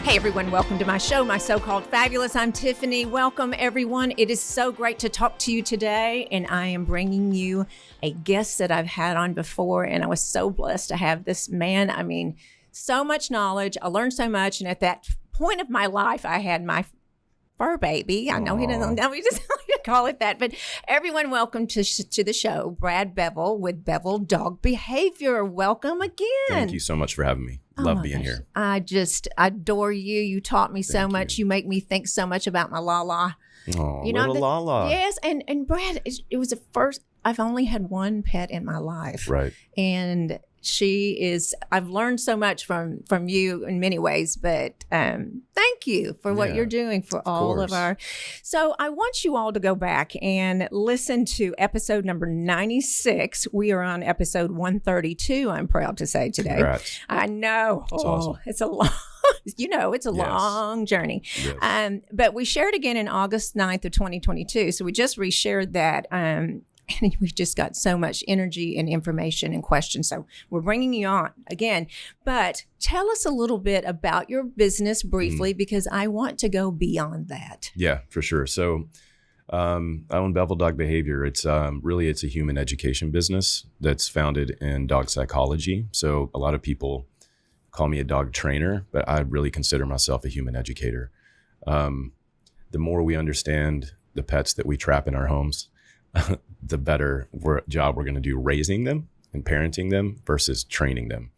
Hey everyone, welcome to my show, My So-Called Fabulous. I'm Tiffany. Welcome everyone. It is so great to talk to you today, and I am bringing you a guest that I've had on before, and I was so blessed to have this man. I mean, so much knowledge. I learned so much, and at that point of my life, I had my fur baby. I know he doesn't know, he just call it that, but everyone, welcome to the show, Brad Bevill with Bevill Dog Behavior. Welcome again. Thank you so much for having me. Love being here. I just adore you. You taught me so much. You make me think so much about my Lala. Oh, little Lala. Yes, and Brad, it was the first. I've only had one pet in my life, right? And she is. I've learned so much from you in many ways, but thank you for what you're doing for all of our. So I want you all to go back and listen to episode number 96. We are on episode 132. I'm proud to say today. Congrats. I know. That's awesome. It's a long. It's a long journey. Yes. But we shared again in August 9th of 2022. So we just reshared that. And we've just got so much energy and information and questions. So we're bringing you on again. But tell us a little bit about your business briefly, because I want to go beyond that. Yeah, for sure. So I own Bevill Dog Behavior. It's it's a human education business that's founded in dog psychology. So a lot of people call me a dog trainer, but I really consider myself a human educator. The more we understand the pets that we trap in our homes, the better job we're going to do raising them and parenting them versus training them.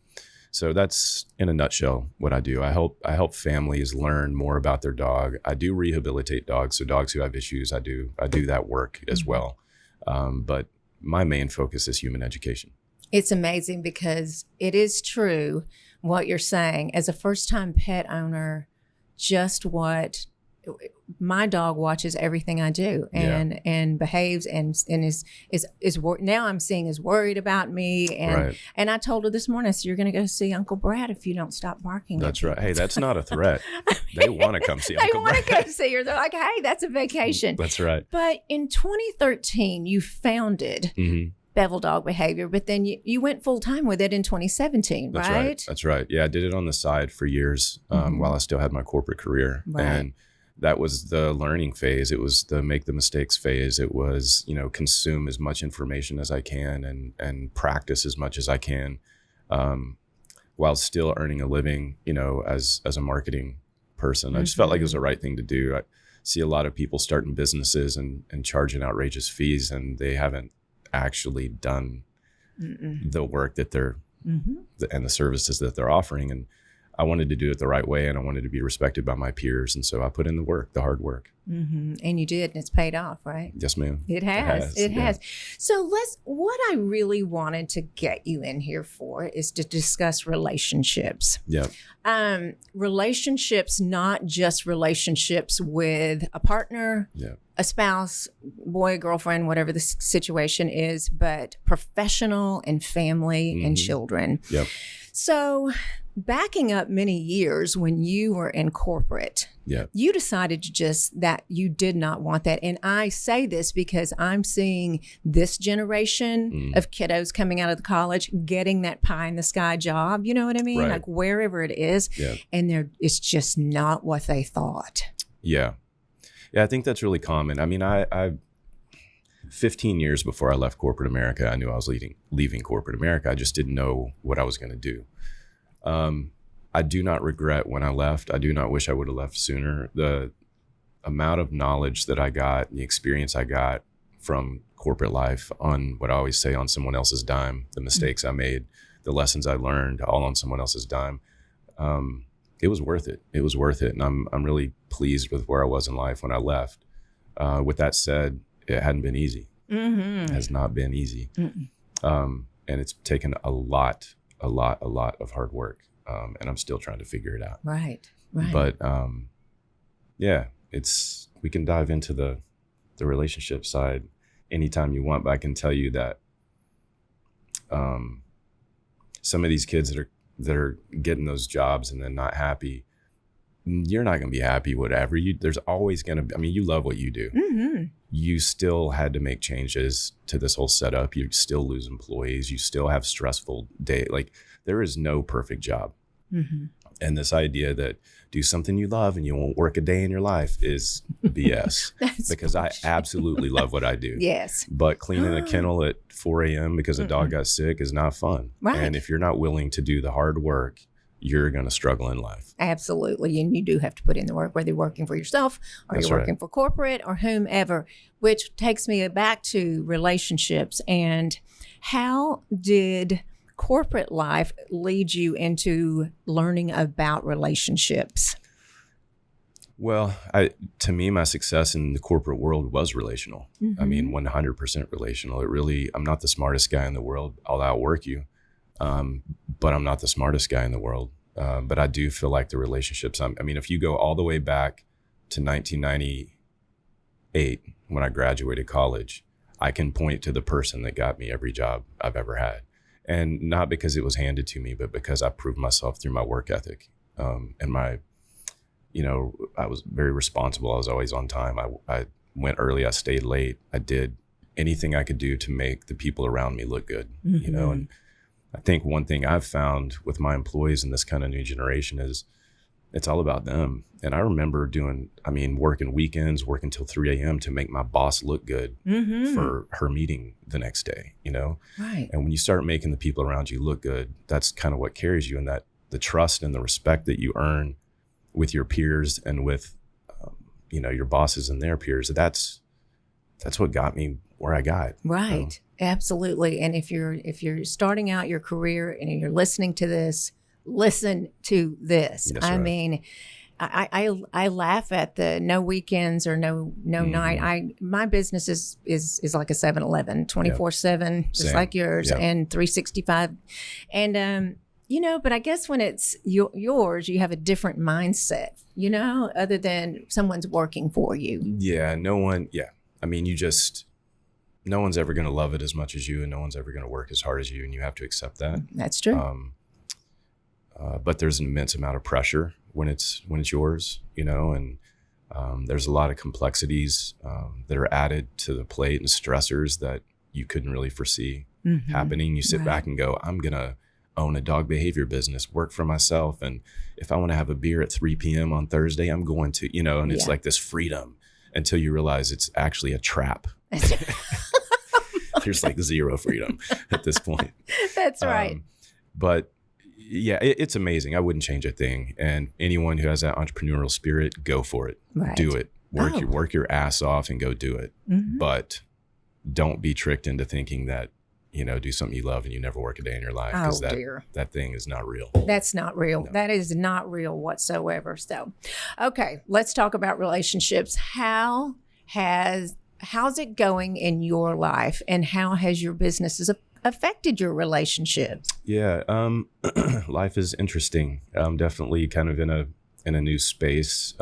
So that's in a nutshell what I do. I help families learn more about their dog. I do rehabilitate dogs. So dogs who have issues, I do that work as well. But my main focus is human education. It's amazing because it is true what you're saying. As a first-time pet owner, just what my dog watches everything I do and behaves and is now I'm seeing is worried about me. And I told her this morning, I said, you're going to go see Uncle Brad if you don't stop barking. That's right. Hey, that's not a threat. They want to come see Uncle Brad. They want to go see her. They're like, hey, that's a vacation. That's right. But in 2013, you founded Bevill Dog Behavior, but then you went full time with it in 2017, right? That's right. Yeah, I did it on the side for years while I still had my corporate career. Right. And that was the learning phase. It was the make the mistakes phase. It was, consume as much information as I can and practice as much as I can while still earning a living, as a marketing person. I just felt like it was the right thing to do. I see a lot of people starting businesses and charging outrageous fees, and they haven't actually done the work that they're and the services that they're offering. And I wanted to do it the right way, and I wanted to be respected by my peers. And so I put in the hard work. And you did, and it's paid off, right? Yes, ma'am. It has. So what I really wanted to get you in here for is to discuss relationships. Yeah. Relationships, not just relationships with a partner, a spouse, boy, girlfriend, whatever the situation is, but professional and family and children. Yep. So backing up many years when you were in corporate, you decided that you did not want that. And I say this because I'm seeing this generation of kiddos coming out of the college getting that pie in the sky job. You know what I mean? Right. Like wherever it is. Yeah. And it's just not what they thought. Yeah. Yeah, I think that's really common. I mean, I 15 years before I left corporate America, I knew I was leaving corporate America. I just didn't know what I was going to do. I do not regret when I left. I do not wish I would have left sooner. The amount of knowledge that I got, the experience I got from corporate life on what I always say, on someone else's dime, the mistakes I made, the lessons I learned, all on someone else's dime. It was worth it. It was worth it. And I'm really pleased with where I was in life when I left. With that said, it hadn't been easy. It has not been easy. And it's taken a lot of hard work. And I'm still trying to figure it out. Right. But we can dive into the relationship side anytime you want, but I can tell you that some of these kids that are getting those jobs and then not happy, you're not going to be happy whatever there's always going to be, I mean, you love what you do. You still had to make changes to this whole setup. You still lose employees. You still have stressful day. Like, there is no perfect job. And this idea that do something you love and you won't work a day in your life is BS. Because bullshit. I absolutely love what I do. Yes. But cleaning a kennel at 4 a.m. because a dog got sick is not fun. Right. And if you're not willing to do the hard work, you're going to struggle in life. Absolutely. And you do have to put in the work, whether you're working for yourself or That's you're working right. for corporate or whomever, which takes me back to relationships. And how did corporate life lead you into learning about relationships? Well, to me, my success in the corporate world was relational. I mean, 100% relational. I'm not the smartest guy in the world. I'll outwork you. But I'm not the smartest guy in the world. But I do feel like the relationships, I mean, if you go all the way back to 1998, when I graduated college, I can point to the person that got me every job I've ever had. And not because it was handed to me, but because I proved myself through my work ethic. And I was very responsible. I was always on time. I went early. I stayed late. I did anything I could do to make the people around me look good, and I think one thing I've found with my employees in this kind of new generation is it's all about them. And I remember working weekends, working till 3 a.m. to make my boss look good for her meeting the next day, Right. And when you start making the people around you look good, that's kind of what carries you, and that the trust and the respect that you earn with your peers and with, your bosses and their peers, that's what got me where I got. Right. Absolutely. And if you're starting out your career and you're listening to this, listen to this. That's I right. mean, I laugh at the no weekends or no night. My business is like a 7-Eleven, 24/7, just Same. like yours, Yeah. and 365. And but I guess when it's yours, you have a different mindset, other than someone's working for you. Yeah, I mean, no one's ever going to love it as much as you, and no one's ever going to work as hard as you, and you have to accept that. That's true. But there's an immense amount of pressure when it's yours, and there's a lot of complexities that are added to the plate and stressors that you couldn't really foresee happening. You sit back and go, I'm going to own a dog behavior business, work for myself. And if I want to have a beer at 3 p.m. on Thursday, I'm going to, and it's like this freedom until you realize it's actually a trap. There's like zero freedom at this point. That's right. But yeah, it's amazing. I wouldn't change a thing. And anyone who has that entrepreneurial spirit, go for it. Right. Do it. Work your ass off and go do it. But don't be tricked into thinking that, do something you love and you never work a day in your life. Because that thing is not real. That's not real. No. That is not real whatsoever. So, okay, let's talk about relationships. How's it going in your life, and how has your businesses affected your relationships? Yeah, life is interesting. I'm definitely kind of in a new space,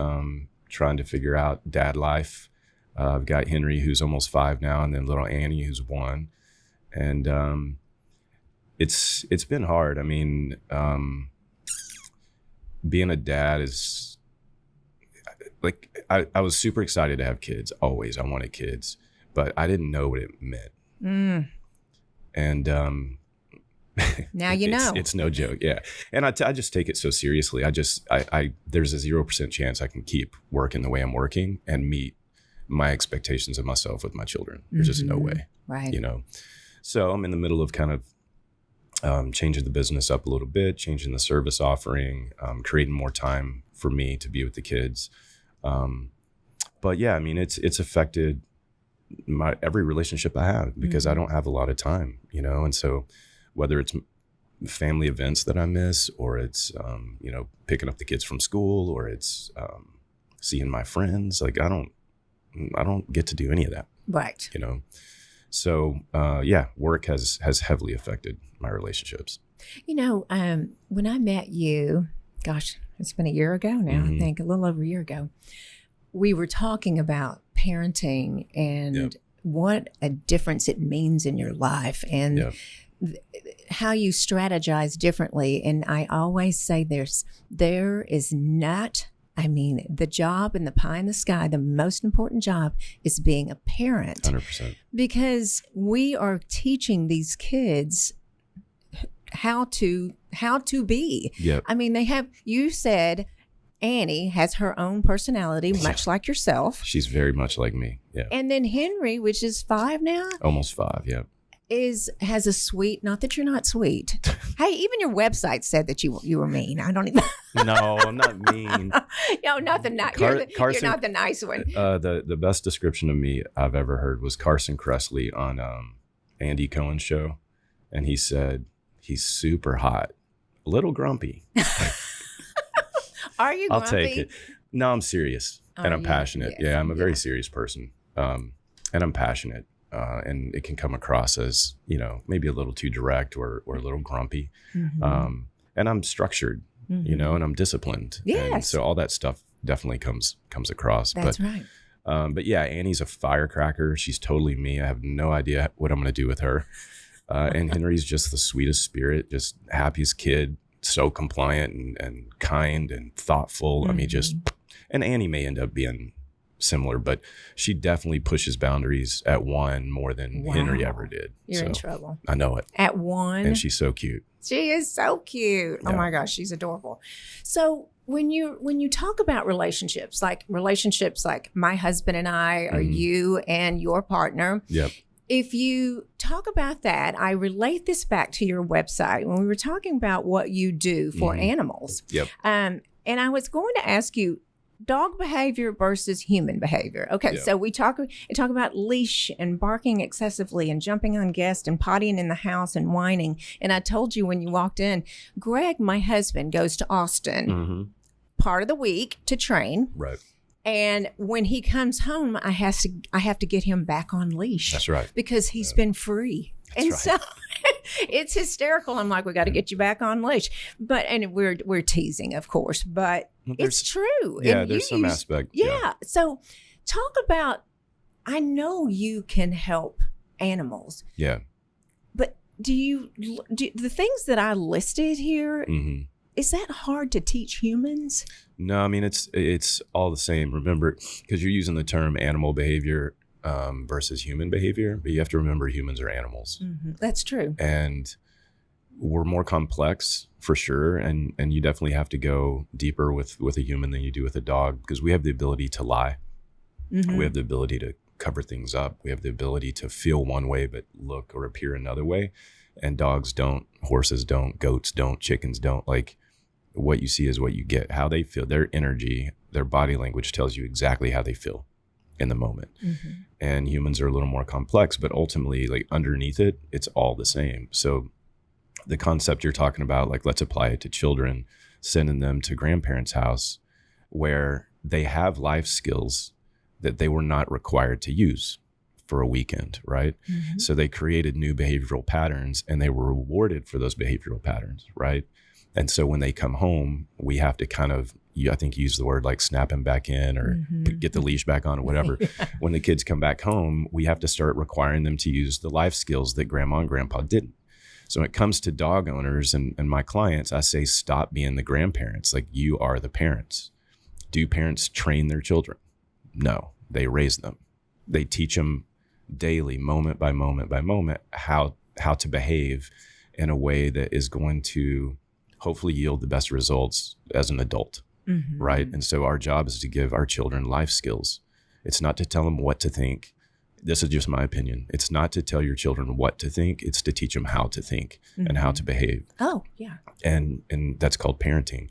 trying to figure out dad life. I've got Henry, who's almost 5 now, and then little Annie, who's 1. And it's been hard. I mean, being a dad is like, I was super excited to have kids. Always, I wanted kids, but I didn't know what it meant. And now you know. It's no joke. Yeah. And I just take it so seriously. There's a 0% chance I can keep working the way I'm working and meet my expectations of myself with my children. There's just no way. Right. So I'm in the middle of kind of changing the business up a little bit, changing the service offering, creating more time for me to be with the kids. But yeah, I mean, it's affected every relationship I have because I don't have a lot of time, and so whether it's family events that I miss, or it's, picking up the kids from school, or it's seeing my friends, like I don't get to do any of that. Right. So, work has heavily affected my relationships. When I met you, gosh, it's been a year ago now, I think, a little over a year ago, we were talking about parenting and what a difference it means in your life and how you strategize differently. And I always say there is not, the job in the pie in the sky, the most important job is being a parent. 100%. Because we are teaching these kids how to be. Yep. I mean, you said Annie has her own personality, much like yourself. She's very much like me. Yeah. And then Henry, which is 5 now. Almost 5. Yeah. Has a sweet, not that you're not sweet. Hey, even your website said that you were mean. I don't even. No, I'm not mean. No, not the nice. You're not the nice one. The best description of me I've ever heard was Carson Kressley on Andy Cohen's show, and he said he's super hot, a little grumpy. Are you grumpy? I'll take it. No, I'm serious and I'm passionate. Yeah, I'm a very serious person, and I'm passionate. And it can come across as, maybe a little too direct or a little grumpy. Mm-hmm. And I'm structured, and I'm disciplined. Yes. And so all that stuff definitely comes across. That's right. But yeah, Annie's a firecracker. She's totally me. I have no idea what I'm going to do with her. And Henry's just the sweetest spirit, just happiest kid, so compliant and kind and thoughtful. Mm-hmm. And Annie may end up being similar, but she definitely pushes boundaries at 1 more than Henry ever did. You're in trouble. I know it. At 1. And she's so cute. She is so cute. Yeah. Oh my gosh, she's adorable. So when you talk about relationships like my husband and I, or you and your partner. Yep. If you talk about that, I relate this back to your website when we were talking about what you do for animals. Yep. And I was going to ask you, dog behavior versus human behavior. Okay, so we talk about leash and barking excessively and jumping on guests and pottying in the house and whining. And I told you when you walked in, Greg, my husband, goes to Austin part of the week to train. Right. And when he comes home, I have to get him back on leash. That's right. Because he's been free. That's right. So it's hysterical. I'm like, we got to get you back on leash. And we're teasing, of course, but it's true. Yeah, and there's some aspect. Yeah. So talk about, I know you can help animals. Yeah. But do the things that I listed here, is that hard to teach humans? No, I mean, it's all the same. Remember, because you're using the term animal behavior versus human behavior, but you have to remember humans are animals. Mm-hmm. That's true. And we're more complex for sure. And you definitely have to go deeper with a human than you do with a dog, because we have the ability to lie. Mm-hmm. We have the ability to cover things up. We have the ability to feel one way, but look or appear another way. And dogs don't, horses don't, goats don't, chickens don't. Like, what you see is what you get. How they feel, their energy, their body language tells you exactly how they feel in the moment. Mm-hmm. And humans are a little more complex, but ultimately, like, underneath it, it's all the same. So the concept you're talking about, like, let's apply it to children, sending them to grandparents' house where they have life skills that they were not required to use for a weekend, right? Mm-hmm. So they created new behavioral patterns and they were rewarded for those behavioral patterns, right? And so when they come home, we have to kind of, I think, use the word like snap them back in or get the leash back on or whatever. Yeah. When the kids come back home, we have to start requiring them to use the life skills that grandma and grandpa didn't. So when it comes to dog owners and my clients, I say, stop being the grandparents. Like, you are the parents. Do parents train their children? No, they raise them. They teach them daily, moment by moment by moment, how to behave in a way that is going to hopefully yield the best results as an adult, right? And so our job is to give our children life skills. It's not to tell them what to think. This is just my opinion. It's not to tell your children what to think. It's to teach them how to think and how to behave. Oh, yeah. And that's called parenting.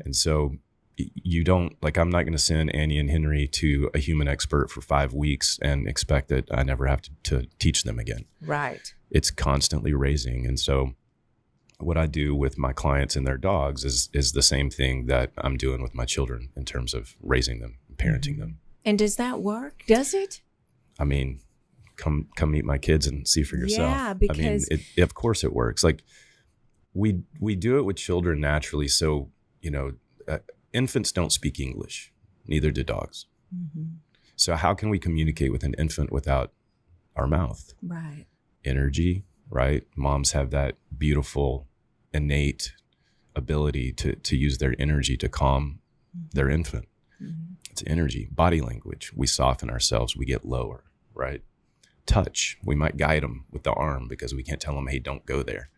And so you don't, like, I'm not going to send Annie and Henry to a human expert for 5 weeks and expect that I never have to teach them again. Right. It's constantly raising. And so what I do with my clients and their dogs is the same thing that I'm doing with my children in terms of raising them, parenting them. And does that work? Does it? I mean, come meet my kids and see for yourself. Yeah, because I mean, of course it works. Like, we do it with children naturally. So, infants don't speak English, neither do dogs. So how can we communicate with an infant without our mouth? Right. Energy, right? Moms have that beautiful, innate ability to use their energy to calm their infant. It's energy. Body language, we soften ourselves, we get lower, right? Touch, we might guide them with the arm because we can't tell them, hey, don't go there,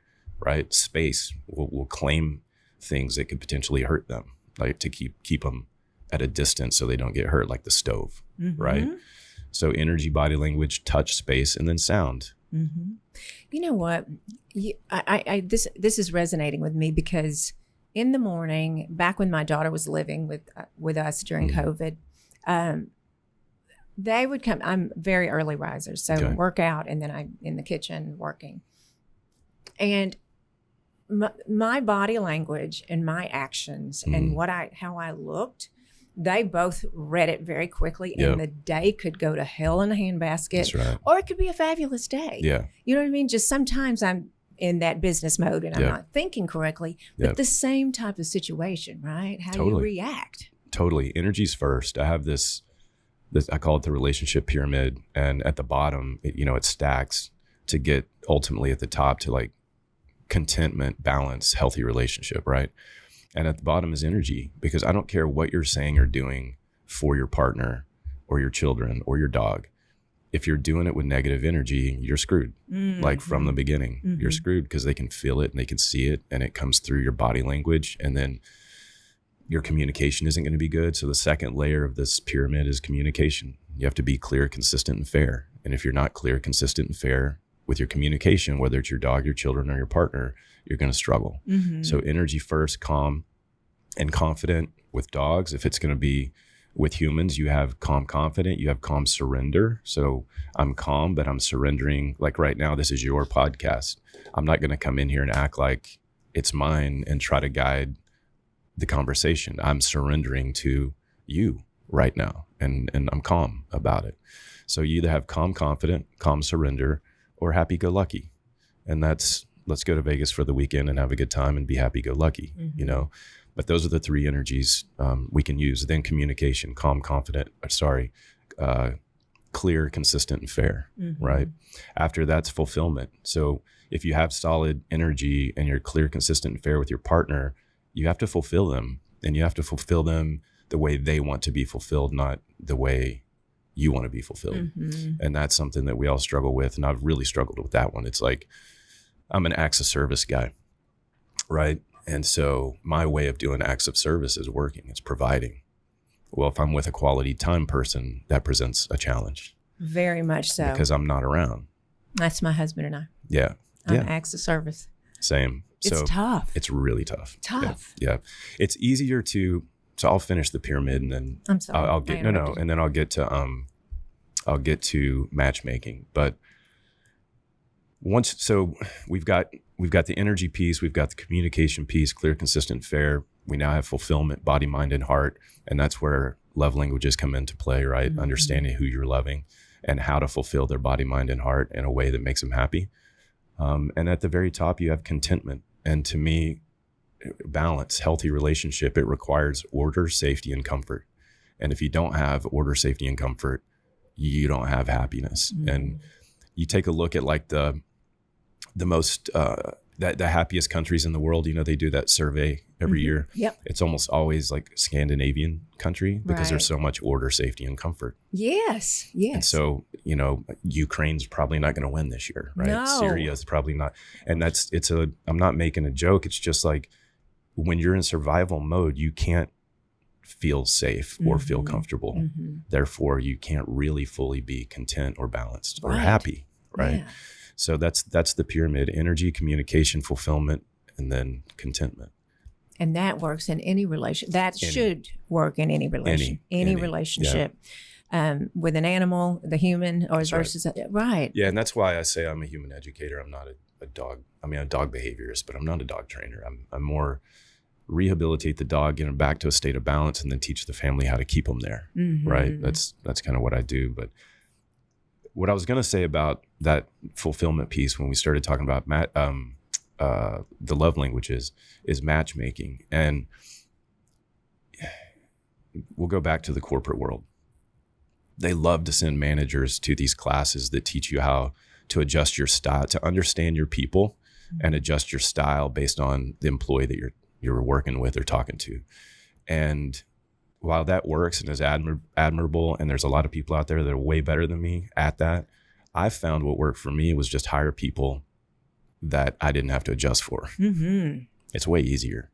right? Space will claim things that could potentially hurt them, like to keep them at a distance so they don't get hurt, like the stove, right? So energy, body language, touch, space, and then sound. You know what? This is resonating with me because in the morning, back when my daughter was living with us during COVID, they would come. I'm very early riser, so work out, and then I'm in the kitchen working. And my body language and my actions and how I looked, they both read it very quickly, and the day could go to hell in a handbasket, or it could be a fabulous day. Yeah. You know what I mean? Just sometimes I'm in that business mode and I'm not thinking correctly, but the same type of situation, right? How you react. Totally. Energy's first. I have this, I call it the relationship pyramid. And at the bottom, it stacks to get ultimately at the top to like contentment, balance, healthy relationship, right? And at the bottom is energy, because I don't care what you're saying or doing for your partner or your children or your dog. If you're doing it with negative energy, you're screwed. Like from the beginning, you're screwed, because they can feel it and they can see it, and it comes through your body language, and then your communication isn't going to be good. So the second layer of this pyramid is communication. You have to be clear, consistent, and fair. And if you're not clear, consistent, and fair with your communication, whether it's your dog, your children, or your partner, you're going to struggle. So energy first, calm and confident with dogs. If it's going to be with humans, you have calm, confident, you have calm, surrender. So I'm calm, but I'm surrendering. Like right now, this is your podcast. I'm not going to come in here and act like it's mine and try to guide the conversation. I'm surrendering to you right now, and I'm calm about it. So you either have calm, confident, calm, surrender, or happy-go-lucky. And that's, let's go to Vegas for the weekend and have a good time and be happy-go-lucky, But those are the three energies we can use. Then communication, calm, confident, clear, consistent, and fair, right? After that's fulfillment. So if you have solid energy and you're clear, consistent, and fair with your partner, you have to fulfill them, and you have to fulfill them the way they want to be fulfilled, not the way you want to be fulfilled. And that's something that we all struggle with. And I've really struggled with that one. It's like, I'm an acts of service guy, right? And so my way of doing acts of service is working. It's providing. Well, if I'm with a quality time person, that presents a challenge. Very much so. Because I'm not around. That's my husband and I. Yeah. I'm acts of service. Same. It's tough. It's really tough. Tough. Yeah. It's easier to, so I'll finish the pyramid and then I'm sorry. I'll get, and then I'll get to matchmaking. But so we've got the energy piece, we've got the communication piece, clear, consistent, fair. We now have fulfillment, body, mind, and heart. And that's where love languages come into play, right? Understanding who you're loving and how to fulfill their body, mind, and heart in a way that makes them happy. And at the very top, you have contentment. And to me, balance, healthy relationship, it requires order, safety, and comfort. And if you don't have order, safety, and comfort, you don't have happiness. And you take a look at like the most, the happiest countries in the world, they do that survey every year. Yep. It's almost always like Scandinavian country because there's so much order, safety, and comfort. Yes. And so, Ukraine's probably not going to win this year, right? No. Syria's probably not. And I'm not making a joke. It's just like when you're in survival mode, you can't feel safe or feel comfortable. Therefore, you can't really fully be content or balanced or happy, right? Yeah. So that's the pyramid: energy, communication, fulfillment, and then contentment. And that works in any relation. Should work in any relation, any relationship, with an animal, the human, or versus right. Yeah, and that's why I say I'm a human educator. I'm not a dog. I mean, a dog behaviorist, but I'm not a dog trainer. I'm more rehabilitate the dog, get them back to a state of balance, and then teach the family how to keep them there. Right? That's kind of what I do. But what I was going to say about that fulfillment piece when we started talking about the love languages is matchmaking. And we'll go back to the corporate world. They love to send managers to these classes that teach you how to adjust your style, to understand your people and adjust your style based on the employee that you're working with or talking to. And while that works and is admirable, and there's a lot of people out there that are way better than me at that, I found what worked for me was just hire people that I didn't have to adjust for. Mm-hmm. It's way easier.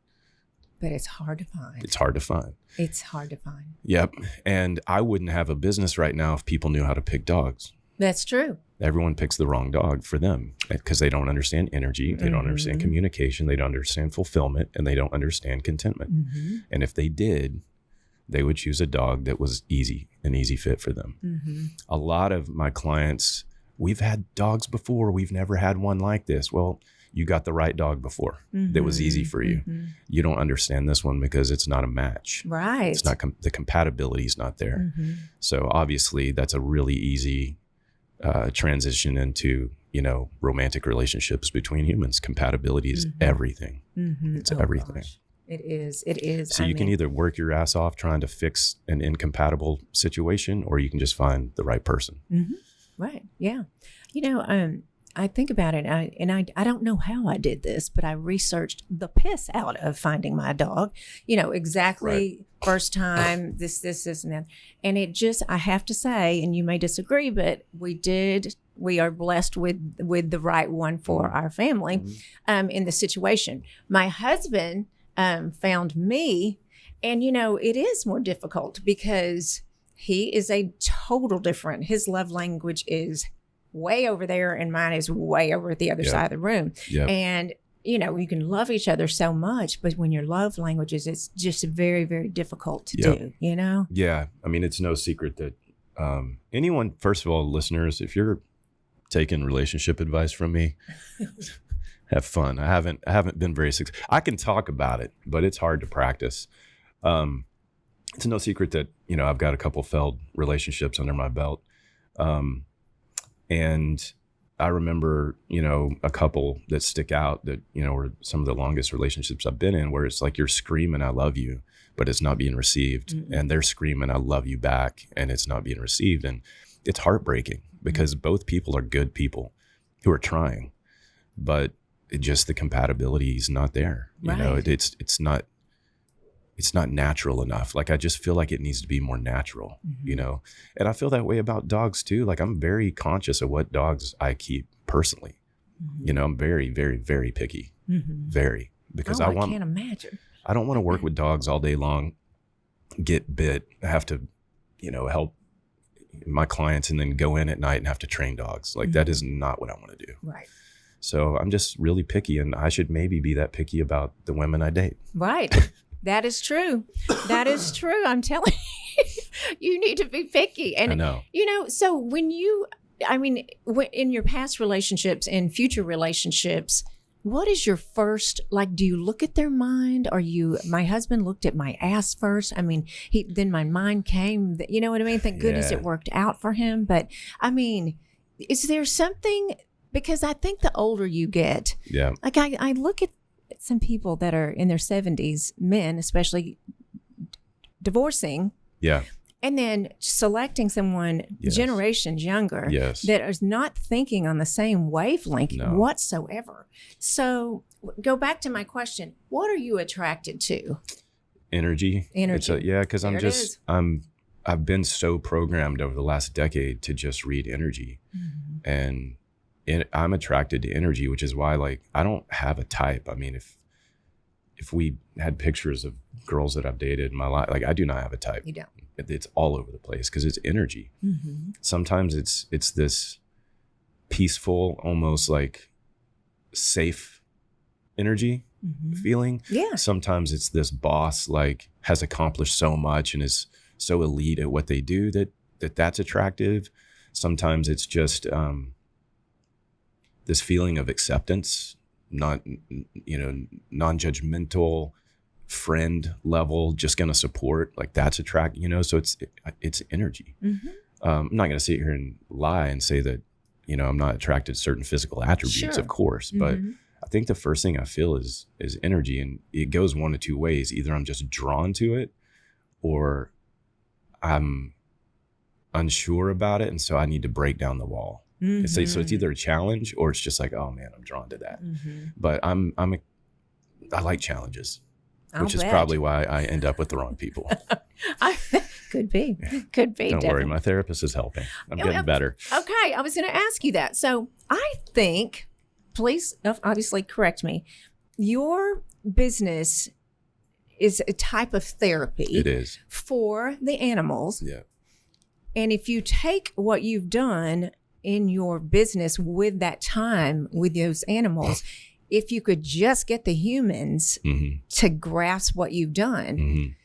But it's hard to find. It's hard to find. It's hard to find. Yep. And I wouldn't have a business right now if people knew how to pick dogs. That's true. Everyone picks the wrong dog for them because they don't understand energy. They don't understand communication. They don't understand fulfillment, and they don't understand contentment. Mm-hmm. And if they did, they would choose a dog that was an easy fit for them. Mm-hmm. A lot of my clients, we've had dogs before. We've never had one like this. Well, you got the right dog before that was easy for you. Mm-hmm. You don't understand this one because it's not a match. Right. It's not the compatibility is not there. Mm-hmm. So obviously that's a really easy transition into, romantic relationships between humans. Compatibility is everything. Mm-hmm. It's everything. Gosh. It is. So you can either work your ass off trying to fix an incompatible situation, or you can just find the right person. Mm-hmm. Right. Yeah. I think about it, and I don't know how I did this, but I researched the piss out of finding my dog, exactly first time, this, and that. And it just, I have to say, and you may disagree, but we are blessed with the right one for our family in the situation. My husband found me, and, it is more difficult because he is a total different, his love language is way over there and mine is way over at the other side of the room. Yep. And, you can love each other so much, but when your love languages, it's just very, very difficult to do, Yeah. I mean, it's no secret that anyone, first of all, listeners, if you're taking relationship advice from me, have fun. I haven't been very successful. I can talk about it, but it's hard to practice. It's no secret that, I've got a couple failed relationships under my belt. And I remember, a couple that stick out that, were some of the longest relationships I've been in, where it's like you're screaming, I love you, but it's not being received. Mm-hmm. And they're screaming, I love you back, and it's not being received. And it's heartbreaking because both people are good people who are trying, but the compatibility is not there. Right. It's not natural enough. Like, I just feel like it needs to be more natural, and I feel that way about dogs too. Like, I'm very conscious of what dogs I keep personally. Mm-hmm. I'm very, very, very picky, very, because I can't imagine. I don't want to work with dogs all day long, get bit, have to, help my clients and then go in at night and have to train dogs. Like, that is not what I want to do. Right. So I'm just really picky, and I should maybe be that picky about the women I date. Right. That is true. That is true. I'm telling you, you need to be picky. And, I know. So when in your past relationships and future relationships, what is your first, do you look at their mind? My husband looked at my ass first. Then my mind came, you know what I mean? Thank goodness it worked out for him. But is there something, because I think the older you get, I look at some people that are in their 70s, men especially, divorcing, and then selecting someone generations younger that is not thinking on the same wavelength whatsoever. So go back to my question: what are you attracted to? Energy. Because I've been so programmed over the last decade to just read energy, and I'm attracted to energy, which is why, I don't have a type. I mean, if we had pictures of girls that I've dated in my life, I do not have a type. You don't. It's all over the place because it's energy. Mm-hmm. Sometimes it's this peaceful, almost safe energy feeling. Yeah. Sometimes it's this boss, has accomplished so much and is so elite at what they do that's attractive. Sometimes it's just, this feeling of acceptance, non-judgmental, friend level, just going to support, that's attractive, so it's energy. Mm-hmm. I'm not going to sit here and lie and say that, I'm not attracted to certain physical attributes, of course, but I think the first thing I feel is energy, and it goes one of two ways. Either I'm just drawn to it, or I'm unsure about it, and so I need to break down the wall. Mm-hmm. So it's either a challenge or it's just oh man, I'm drawn to that. Mm-hmm. But I like challenges, which is probably why I end up with the wrong people. Could be. Don't definitely. Worry, my therapist is helping. I'm getting better. Okay, I was going to ask you that. So I think please obviously correct me. Your business is a type of therapy. It is. For the animals. Yeah. And if you take what you've done in your business with that time with those animals, if you could just get the humans to grasp what you've done.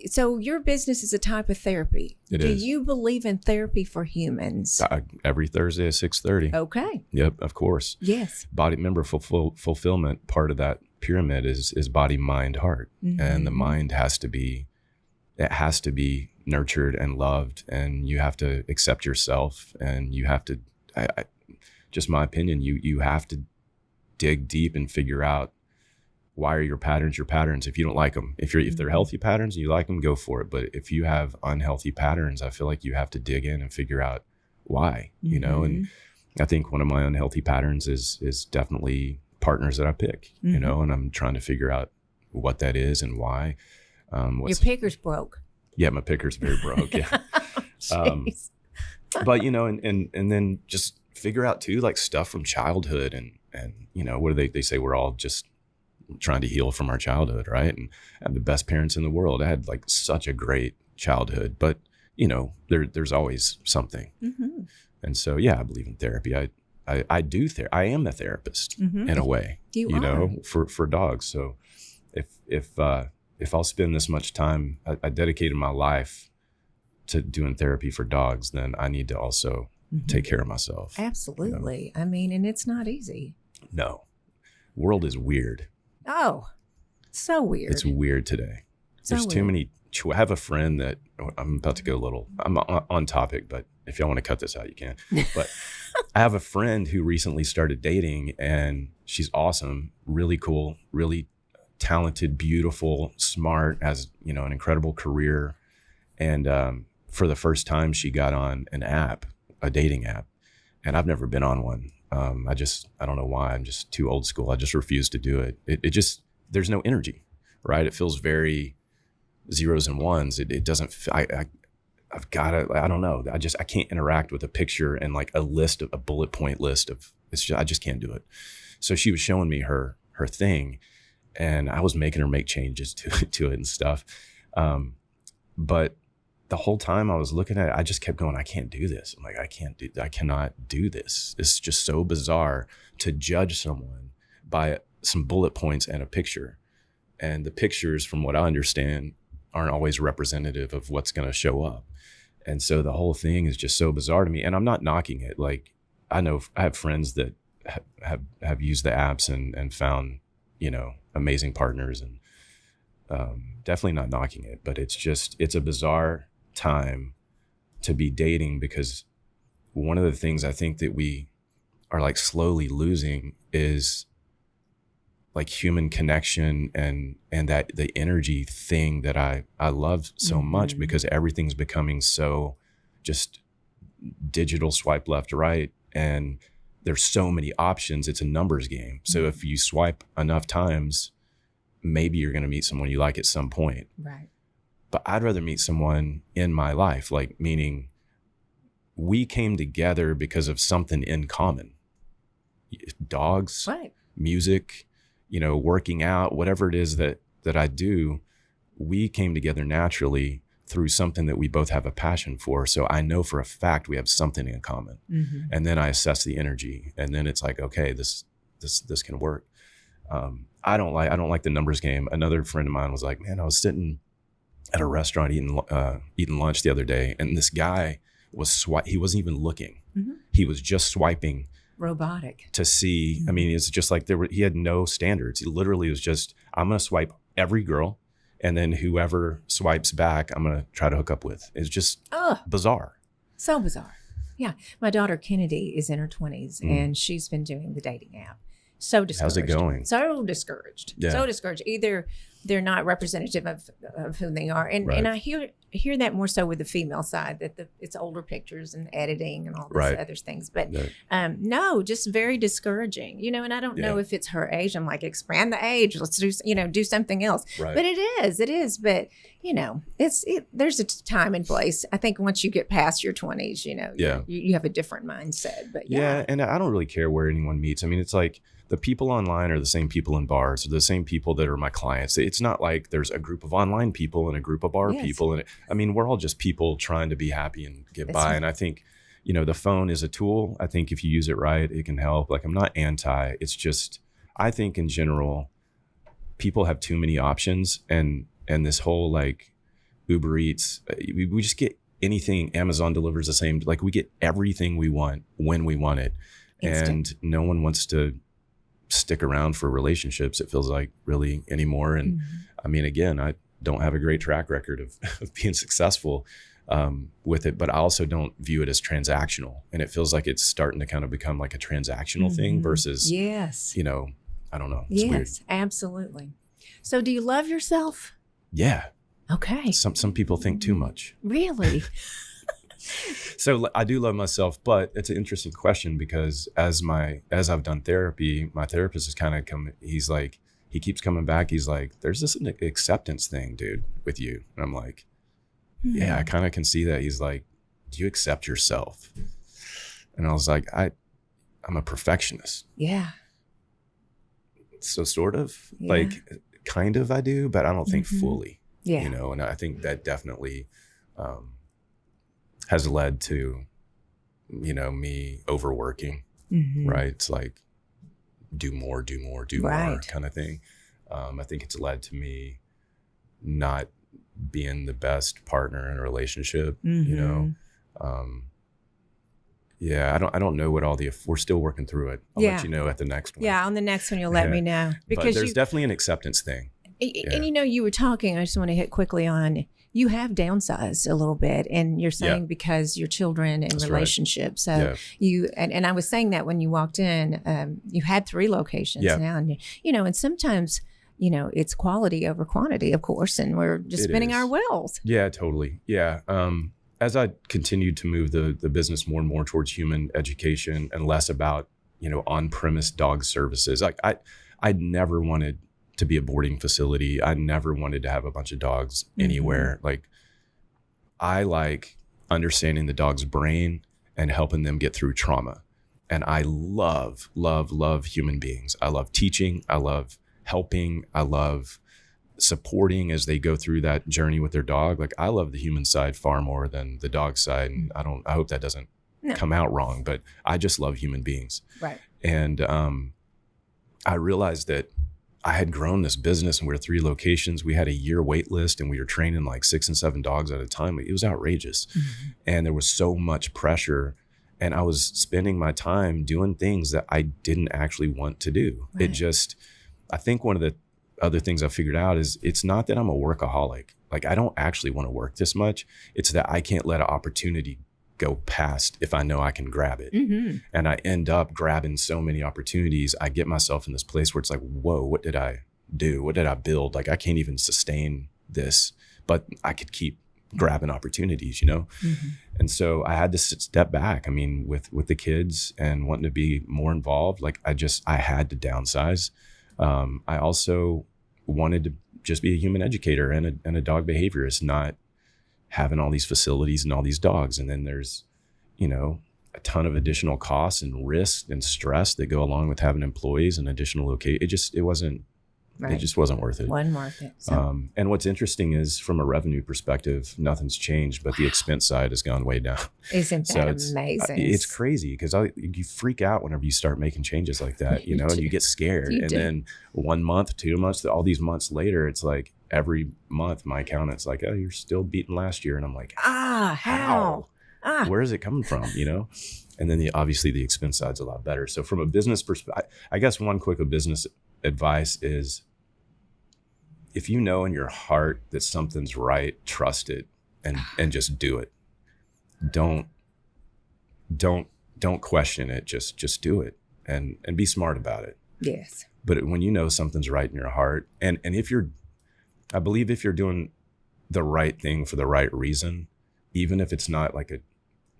So your business is a type of therapy. Do you believe in therapy for humans? Every Thursday at 6:30. Okay. Yep, of course. Yes. Body member fulfillment, part of that pyramid is body, mind, heart. And the mind has to be nurtured and loved, and you have to accept yourself, and you have to, just my opinion, you have to dig deep and figure out why are your patterns if you don't like them. If they're healthy patterns and you like them, go for it. But if you have unhealthy patterns, I feel like you have to dig in and figure out why, you know. And I think one of my unhealthy patterns is definitely partners that I pick, you know, and I'm trying to figure out what that is and why. Your picker's broke. Yeah, my picker's very broke. Yeah. But you know, and then just figure out too, like stuff from childhood and you know, what do they say, we're all just trying to heal from our childhood, right? And I have the best parents in the world. I had like such a great childhood, but you know, there's always something. And so, yeah, I believe in therapy. I do I am the therapist in a way, you know, for dogs. So if I'll spend this much time, I dedicated my life to doing therapy for dogs, then I need to also take care of myself. Absolutely. You know? I mean, and it's not easy. No. World is weird. Oh, so weird. It's weird today. There's too many. I have a friend that I'm about to go a little, I'm on topic, but if y'all want to cut this out, you can. But I have a friend who recently started dating, and she's awesome, really cool, really talented, beautiful, smart, has, you know, an incredible career. And for the first time, she got on an app, a dating app, and I've never been on one. I don't know why. I'm just too old school. I just refuse to do it. It just, there's no energy, right? It feels very zeros and ones. It doesn't, I've got to, I don't know. I can't interact with a picture and like a bullet point list of, I just can't do it. So she was showing me her thing, and I was making her make changes to it and stuff. But the whole time I was looking at it, I just kept going, I can't do this. I'm like, I cannot do this. It's just so bizarre to judge someone by some bullet points and a picture. And the pictures, from what I understand, aren't always representative of what's going to show up. And so the whole thing is just so bizarre to me. And I'm not knocking it. Like, I know I have friends that have used the apps and found, you know, amazing partners, and definitely not knocking it, but it's a bizarre time to be dating, because one of the things I think that we are like slowly losing is like human connection and that the energy thing that I love so much, because everything's becoming so just digital, swipe left, right, and there's so many options. It's a numbers game. So if you swipe enough times, maybe you're going to meet someone you like at some point. Right. But I'd rather meet someone in my life, like, meaning we came together because of something in common. Dogs, right, music, you know, working out, whatever it is that I do, we came together naturally through something that we both have a passion for. So I know for a fact we have something in common. And then I assess the energy, and then it's like, okay, this can work. I don't like the numbers game. Another friend of mine was like, man, I was sitting at a restaurant eating lunch the other day, and this guy he wasn't even looking. He was just swiping. Robotic. To see, I mean, it's just like he had no standards. He literally was just, I'm going to swipe every girl, and then whoever swipes back, I'm going to try to hook up with. It's just bizarre. So bizarre. Yeah. My daughter Kennedy is in her 20s, and she's been doing the dating app. So discouraged. How's it going? So discouraged. Yeah. So discouraged. Either they're not representative of who they are. And and I hear that more so with the female side, that it's older pictures and editing and all these other things. But no, just very discouraging, and I don't know if it's her age. I'm like, expand the age. Let's do something else. Right. But it is. But there's a time and place. I think once you get past your 20s, you have a different mindset. But and I don't really care where anyone meets. I mean, it's like the people online are the same people in bars, or the same people that are my clients. It's not like there's a group of online people and a group of bar people. And I mean, we're all just people trying to be happy and get by. Right. And I think, the phone is a tool. I think if you use it right, it can help. Like, I'm not anti. It's just, I think in general, people have too many options. And this whole like Uber Eats, we just get anything. Amazon delivers the same. Like, we get everything we want when we want it. Instant. And no one wants to stick around for relationships, it feels like, really anymore. And I mean, again, I don't have a great track record of being successful with it, but I also don't view it as transactional. And it feels like it's starting to kind of become like a transactional thing versus, I don't know. It's weird. Absolutely. So do you love yourself? Yeah. Okay. Some people think too much. Really? So I do love myself, but it's an interesting question because as I've done therapy, my therapist has kind of he keeps coming back. He's like, there's this acceptance thing, dude, with you. And I'm like, yeah, I kind of can see that. He's like, do you accept yourself? And I was like, I'm a perfectionist. Yeah. So sort of like kind of I do, but I don't think fully, and I think that definitely, has led to, me overworking, right? It's like do more kind of thing. I think it's led to me not being the best partner in a relationship, I don't know what we're still working through it. I'll let you know at the next one. Yeah, on the next one, you'll let me know. Because there's definitely an acceptance thing. And you were talking, I just want to hit quickly on, you have downsized a little bit, and you're saying because your children and relationships. Right. So you, and I was saying that when you walked in, you had 3 locations now, and and sometimes, it's quality over quantity, of course, and we're just spinning our wheels. Yeah, totally. Yeah. As I continued to move the business more and more towards human education and less about, on-premise dog services, I never wanted to be a boarding facility. I never wanted to have a bunch of dogs anywhere. Like, I like understanding the dog's brain and helping them get through trauma. And I love, love, love human beings. I love teaching. I love helping. I love supporting as they go through that journey with their dog. Like, I love the human side far more than the dog side. And I hope that doesn't come out wrong, but I just love human beings. Right. And I realized that I had grown this business, and we were 3 locations. We had a year wait list, and we were training like 6 and 7 dogs at a time. It was outrageous. And there was so much pressure, and I was spending my time doing things that I didn't actually want to do. Right. I think one of the other things I figured out is it's not that I'm a workaholic. Like, I don't actually want to work this much. It's that I can't let an opportunity go past if I know I can grab it. And I end up grabbing so many opportunities. I get myself in this place where it's like, whoa, what did I do? What did I build? Like, I can't even sustain this, but I could keep grabbing opportunities, And so I had to step back. I mean, with the kids and wanting to be more involved, like I had to downsize. I also wanted to just be a human educator and a dog behaviorist, not having all these facilities and all these dogs. And then there's, a ton of additional costs and risks and stress that go along with having employees and additional location. It just wasn't worth it. Wasn't worth it. So. And what's interesting is, from a revenue perspective, nothing's changed, but the expense side has gone way down. Isn't that amazing? It's crazy because you freak out whenever you start making changes like that, and you get scared. Then 1 month, 2 months, all these months later, it's like every month my accountant's like, oh, you're still beating last year. And I'm like, how? Where is it coming from? And then obviously the expense side's a lot better. So from a business perspective, I guess one quick business advice is, if you know in your heart that something's right, trust it and just do it. Don't question it. Just do it and be smart about it. Yes. But when you know something's right in your heart, and if you're I believe if you're doing the right thing for the right reason, even if it's not like a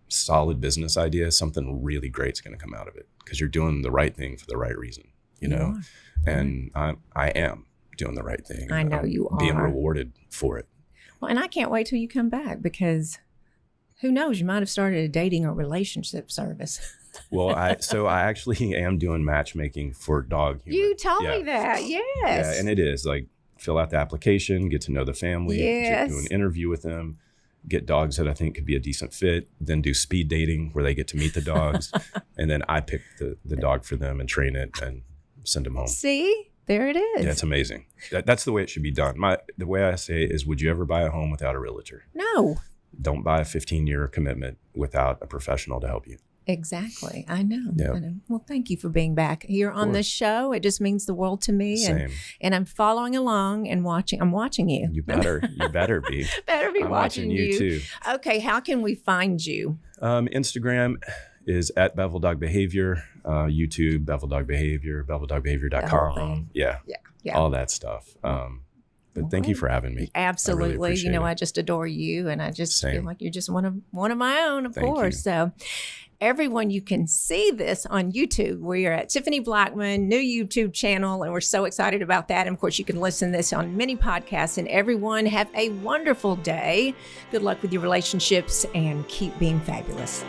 solid business idea, something really great's going to come out of it because you're doing the right thing for the right reason, you know? And I am doing the right thing. I know you are. Being rewarded for it. Well, and I can't wait till you come back because who knows, you might have started a dating or relationship service. Well, I actually am doing matchmaking for dog humor. You told me that, yes. Yeah, and it is like fill out the application, get to know the family, do an interview with them, get dogs that I think could be a decent fit, then do speed dating where they get to meet the dogs, and then I pick the dog for them and train it and send them home. See? There it is. Yeah, it's amazing. That's the way it should be done. The way I say it is, would you ever buy a home without a realtor? No. Don't buy a 15-year commitment without a professional to help you. Exactly. I know. Yeah. I know. Well, thank you for being back here on this show. It just means the world to me. Same. And I'm following along and watching. I'm watching you. You better be. Better be I'm watching you too. Okay. How can we find you? Instagram is at Bevill Dog Behavior. YouTube, Bevill Dog Behavior, BevillDogBehavior.com. Yeah. All that stuff. But thank you for having me. Absolutely. I really appreciate it. I just adore you, and I just Same. feel like you're just one of my own, of Thank course. you. So everyone, you can see this on YouTube. We are at Tiffany Blackmon, new YouTube channel, and we're so excited about that. And of course, you can listen to this on many podcasts. And everyone, have a wonderful day. Good luck with your relationships and keep being fabulous.